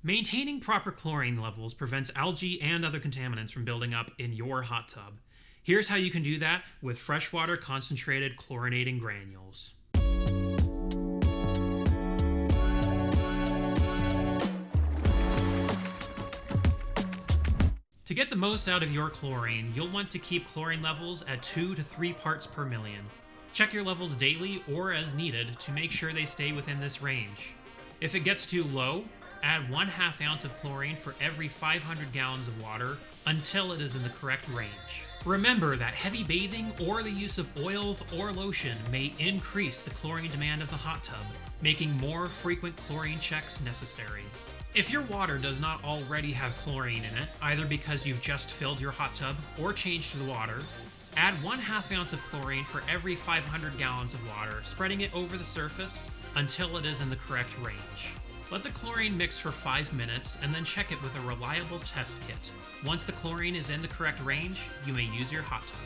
Maintaining proper chlorine levels prevents algae and other contaminants from building up in your hot tub. Here's how you can do that with FreshWater concentrated chlorinating granules. To get the most out of your chlorine, you'll want to keep chlorine levels at 2 to 3 parts per million. Check your levels daily or as needed to make sure they stay within this range. If it gets too low, add 1/2 ounce of chlorine for every 500 gallons of water until it is in the correct range. Remember that heavy bathing or the use of oils or lotion may increase the chlorine demand of the hot tub, making more frequent chlorine checks necessary. If your water does not already have chlorine in it, either because you've just filled your hot tub or changed the water, add 1/2 ounce of chlorine for every 500 gallons of water, spreading it over the surface until it is in the correct range. Let the chlorine mix for 5 minutes and then check it with a reliable test kit. Once the chlorine is in the correct range, you may use your hot tub.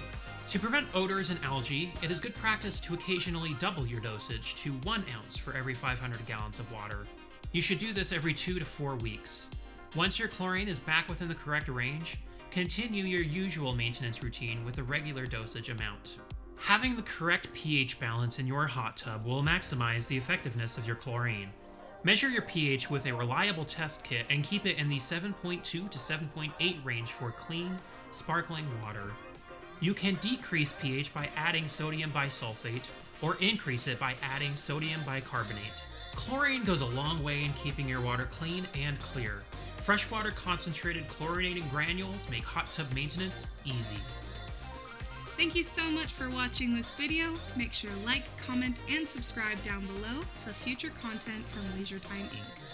To prevent odors and algae, it is good practice to occasionally double your dosage to 1 ounce for every 500 gallons of water. You should do this every 2 to 4 weeks. Once your chlorine is back within the correct range, continue your usual maintenance routine with a regular dosage amount. Having the correct pH balance in your hot tub will maximize the effectiveness of your chlorine. Measure your pH with a reliable test kit and keep it in the 7.2 to 7.8 range for clean, sparkling water. You can decrease pH by adding sodium bisulfate or increase it by adding sodium bicarbonate. Chlorine goes a long way in keeping your water clean and clear. FreshWater concentrated chlorinating granules make hot tub maintenance easy. Thank you so much for watching this video. Make sure to like, comment, and subscribe down below for future content from Leisure Time Inc.